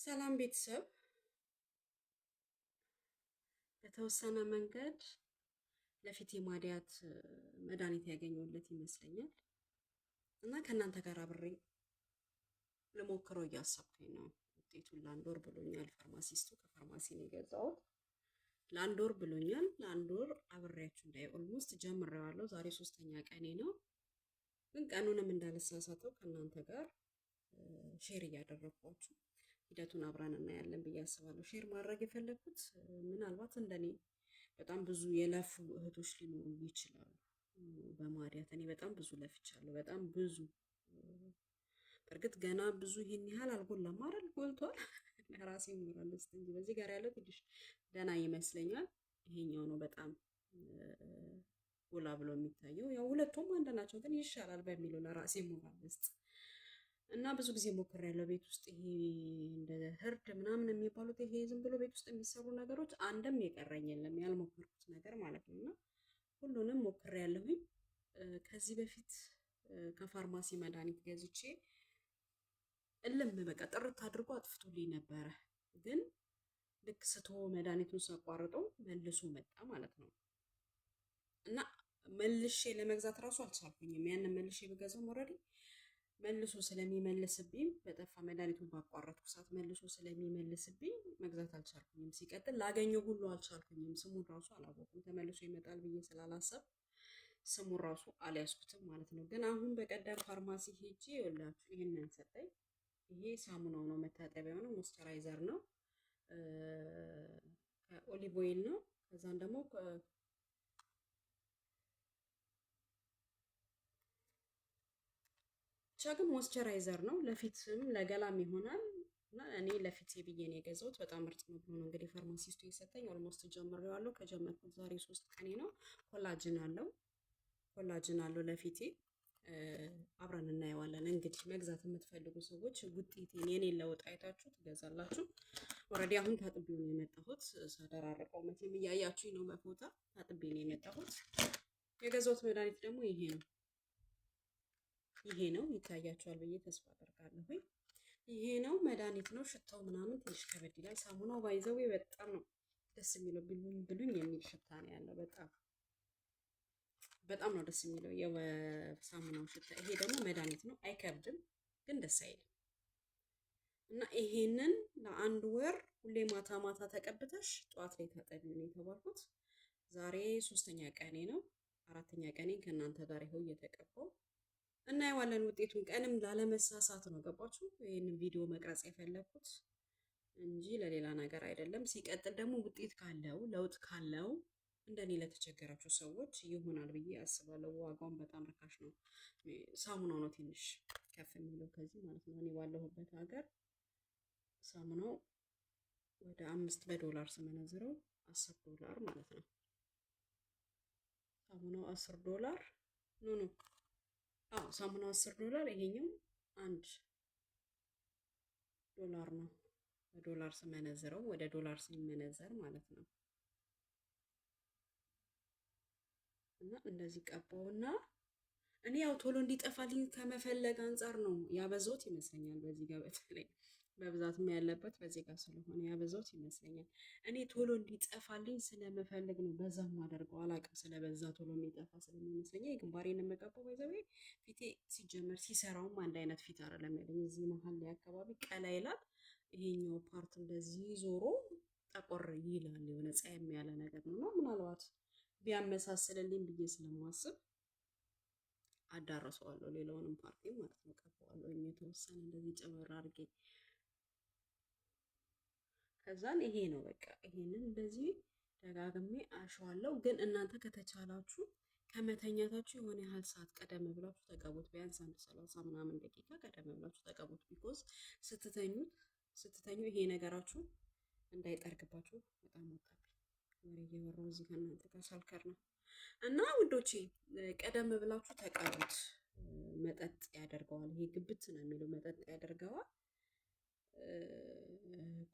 ሰላም ቤተሰብ፣ በተወሰነ መንገድ ለፊቴ ማዲያት መድኃኒት ያገኘሁለት ይመስለኛል እና ከእናንተ ጋር አብሬ ልሞክረው እያሰብኩኝ ነው። ውጤቱን ለአንድ ወር ብሎኛል ፋርማሲስቱ። ከፋርማሲ ነው የገዛሁት። ለአንድ ወር ብሎኛል። ለአንድ ወር አብሬያችሁ እንዳይ ኦልሞስት ጀምሬዋለሁ። ዛሬ 3ኛ ቀኔ ነው። ግን ቀኑንም እንዳልሳሳተው ከእናንተ ጋር ሼር እያደረግኳችሁ ሂደቱን አብረን እናያለን ብዬ አስባለሁ። ሼር ማድረግ የፈለግኩት ምናልባት እንደኔ በጣም ብዙ የለፉ እህቶች ሊኖሩ ይችላሉ በማዲያት። እኔ በጣም ብዙ ለፍቻለሁ፣ በጣም ብዙ። በእርግጥ ገና ብዙ ይሄን ያህል አልጎላም አይደል? ጎልቷል። ለራሴ ሞራል ውስጥ እንጂ በዚህ ጋር ያለው ትንሽ ደህና ይመስለኛል። ይሄኛው ነው በጣም ጎላ ብሎ የሚታየው። ያው ሁለቱም አንድ ናቸው፣ ግን ይሻላል በሚለው ለራሴ ሞራል ውስጥ እና ብዙ ጊዜ ሞክሬያለሁ። ቤት ውስጥ ይሄ እንደ ህርድ ምናምን የሚባሉት ይሄ ዝም ብሎ ቤት ውስጥ የሚሰሩ ነገሮች አንድም የቀረኝ የለም፣ ያልሞከርኩት ነገር ማለት ነው። እና ሁሉንም ሞክሬያለሁኝ። ከዚህ በፊት ከፋርማሲ መድኃኒት ገዝቼ እልም በቃ ጥርት አድርጎ አጥፍቶልኝ ነበረ። ግን ልክ ስቶ መድኃኒቱን ሳቋርጠው መልሶ መጣ ማለት ነው። እና መልሼ ለመግዛት እራሱ አልቻልኩኝም። ያንን መልሼ ብገዛው ኦልሬዲ መልሶ ስለሚመልስብኝ፣ በጠፋ መድኃኒቱን ባቋረጥኩ ሰዓት መልሶ ስለሚመልስብኝ መግዛት አልቻልኩኝም። ሲቀጥል ላገኘው ሁሉ አልቻልኩኝም። ስሙን ራሱ አላወቁም። ተመልሶ ይመጣል ብዬ ስላላሰብ ስሙን ራሱ አልያዝኩትም ማለት ነው። ግን አሁን በቀደም ፋርማሲ ሄጄ ይኸውላችሁ ይህንን ሰጠኝ። ይሄ ሳሙናው ነው፣ መታጠቢያው ነው፣ ሞይስቸራይዘር ነው፣ ከኦሊቭ ኦይል ነው። ከዛን ደግሞ ብቻ ግን ሞይስቸራይዘር ነው። ለፊትም ለገላም ይሆናል እና እኔ ለፊቴ ብዬ ነው የገዛሁት። በጣም ምርጥ ነው ብሎ ነው እንግዲህ ፋርማሲስቱ የሰጠኝ። ኦልሞስት ጀምሬዋለሁ። ከጀመርኩት ዛሬ 3 ቀኔ ነው። ኮላጅን አለው ለፊቴ። አብረን እናየዋለን። እንግዲህ መግዛት የምትፈልጉ ሰዎች ውጤቴን የኔን ለውጥ አይታችሁ ትገዛላችሁ። ኦልሬዲ አሁን ታጥቤ ነው የመጣሁት። ሳደራረቀው መቼም እያያችሁኝ ነው በፎታ። ታጥቤ ነው የመጣሁት። የገዛሁት መድኃኒት ደግሞ ይሄ ነው። ይታያቸዋል ብዬ ተስፋ አደርጋለሁ። ይሄ ነው መድኃኒት ነው። ሽታው ምናምን ትንሽ ከበድ ይላል። ሳሙናው ባይዘው በጣም ነው ደስ የሚለው። ብሉኝ የሚል ሽታ ነው ያለው። በጣም ነው ደስ የሚለው የሳሙናው ሽታ። ይሄ ደግሞ መድኃኒት ነው። አይከብድም፣ ግን ደስ አይልም። እና ይሄንን ለአንድ ወር ሁሌ ማታ ማታ ተቀብተሽ ጠዋት ላይ ታጠቢው ነው የተባልኩት። ዛሬ 3ኛ ቀኔ ነው። 4ኛ ቀኔ ከእናንተ ጋር ይኸው እየተቀባው እናየዋለን ውጤቱን። ቀንም ላለመሳሳት ነው ገባችሁ ይህንን ቪዲዮ መቅረጽ የፈለኩት እንጂ ለሌላ ነገር አይደለም። ሲቀጥል ደግሞ ውጤት ካለው ለውጥ ካለው እንደኔ ለተቸገራችሁ ሰዎች ይሆናል ብዬ አስባለሁ። ዋጋውን በጣም ርካሽ ነው። ሳሙናው ነው ትንሽ ከፍ የሚለው ከዚህ ማለት ነው። እኔ ባለሁበት ሀገር ሳሙናው ወደ $5 ስመነዝረው $10 ማለት ነው። ሳሙናው $10 ኖ ሳሙናው $10፣ ይሄኛው $1 ነው። በዶላር ስመነዝረው ወደ ዶላር ሲመነዘር ማለት ነው። እና እንደዚህ ቀባውና እኔ ያው ቶሎ እንዲጠፋልኝ ከመፈለግ አንጻር ነው ያበዛሁት ይመስለኛል። በዚህ ጋር በተለይ በብዛትም ያለበት በዚህ ጋር ስለሆነ ያበዛሁት ይመስለኛል። እኔ ቶሎ እንዲጠፋልኝ ስለመፈለግ ነው በዛም አደርገው። አላውቅም፣ ስለበዛ ቶሎ የሚጠፋ ስለሚመስለኝ ግንባሬን የምቀባው ባይዘው። ፊቴ ሲጀመር ሲሰራውም አንድ አይነት ፊት አይደለም ያለኝ። እዚህ መሀል ላይ አካባቢ ቀላ ይላል፣ ይሄኛው ፓርት እንደዚህ ዞሮ ጠቆር ይላል። የሆነ ጸየም ያለ ነገር ነው። ምናልባት ቢያመሳስልልኝ ብዬ ስለማስብ አዳረሰዋለሁ። ሌላውንም ፓርቲ ማለት ነው ቀባዋለሁ። የተወሰነ እንደዚህ ጨመር አድርጌ ከዛን ይሄ ነው በቃ። ይሄንን እንደዚህ ደጋግሜ አሸዋለሁ። ግን እናንተ ከተቻላችሁ ከመተኛታችሁ የሆነ ያህል ሰዓት ቀደም ብላችሁ ተቀቡት። ቢያንስ 30 ምናምን ደቂቃ ቀደም ብላችሁ ተቀቡት። ቢኮዝ ስትተኙ ይሄ ነገራችሁ እንዳይጠርግባችሁ። በጣም ወጣብኝ ወሬ እየወራሁ እዚህ ከእናንተ ጋር ሳልከር ነው። እና ውዶቼ ቀደም ብላችሁ ተቀቡት። መጠጥ ያደርገዋል። ይሄ ግብት ነው የሚለው መጠጥ ያደርገዋል።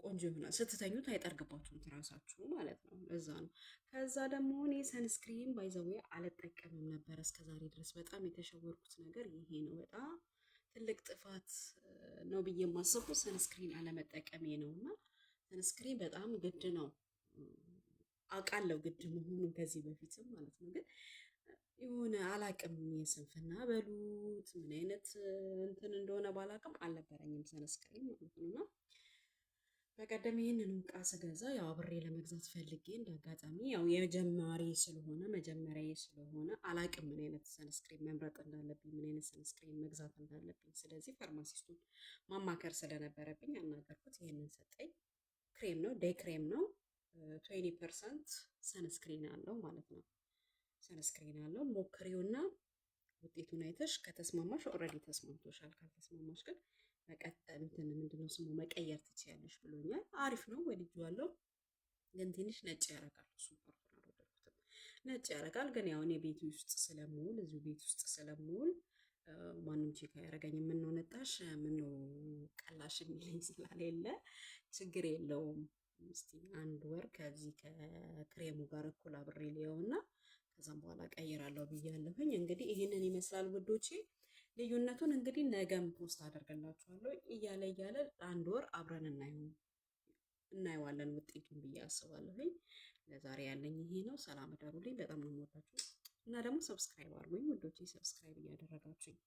ቆንጆ ይሆናል። ስትተኙት አይጠርግባችሁም ትራሳችሁ ማለት ነው። ለዛ ነው። ከዛ ደግሞ እኔ ሰንስክሪን ባይዘዌ አልጠቀምም ነበር እስከዛሬ ድረስ። በጣም የተሸወርኩት ነገር ይሄ ነው። በጣም ትልቅ ጥፋት ነው ብዬ የማስበው ሰንስክሪን አለመጠቀሜ ነው። እና ሰንስክሪን በጣም ግድ ነው አውቃለሁ፣ ግድ መሆኑን ከዚህ በፊትም ማለት ነው። ግን የሆነ አላቅም የስንፍና በሉት ምን አይነት እንትን እንደሆነ ባላቅም አልነበረኝም ሰንስክሪን ማለት ነው። እና በቀደም ይህንን ዕቃ ስገዛ ያው አብሬ ለመግዛት ፈልጌ እንዳጋጣሚ ያው የጀማሪ ስለሆነ መጀመሪያዬ ስለሆነ አላቅም ምን አይነት ሰንስክሪን መምረጥ እንዳለብኝ ምን አይነት ሰንስክሪን መግዛት እንዳለብኝ። ስለዚህ ፋርማሲስቱን ማማከር ስለነበረብኝ አናገርኩት። ይሄንን ሰጠኝ። ክሬም ነው፣ ዴይ ክሬም ነው። 20% ሰንስክሪን አለው ማለት ነው። ሰንስክሪን አለው። ሞክሪውና ውጤቱን አይተሽ ከተስማማሽ ኦልሬዲ ተስማምቶሻል፣ ካልተስማማሽ ግን መቀጠል እንትን ምንድነው ስሙ መቀየር ትችያለሽ ብሎኛል። አሪፍ ነው፣ ወድጄዋለሁ። ግን ትንሽ ነጭ ያደርጋል። እሱ ፓርቱን አልወደድኩትም። ነጭ ያደርጋል። ግን ያው እኔ ቤት ውስጥ ስለምውል እዚሁ ቤት ውስጥ ስለምውል ማንም ቼክ አያደርገኝም። ምነው ነጣሽ፣ ምነው ቀላሽ የሚለኝ ስላሌለ ችግር የለውም። እስቲ አንድ ወር ከዚህ ከክሬሙ ጋር እኩል አብሬ ሊየውና ከዛም በኋላ ቀይራለሁ ብያለሁኝ። እንግዲህ ይሄንን ይመስላል ውዶቼ። ልዩነቱን እንግዲህ ነገም ፖስት አደርግላችኋለሁ። እያለ እያለ አንድ ወር አብረን እናየዋለን ውጤቱን ብዬ አስባለሁኝ። ለዛሬ ያለኝ ይሄ ነው። ሰላም እደሩልኝ። በጣም ነው የምወዳችሁ እና ደግሞ ሰብስክራይብ አድርጉኝ ውዶቼ፣ ሰብስክራይብ እያደረጋችሁኝ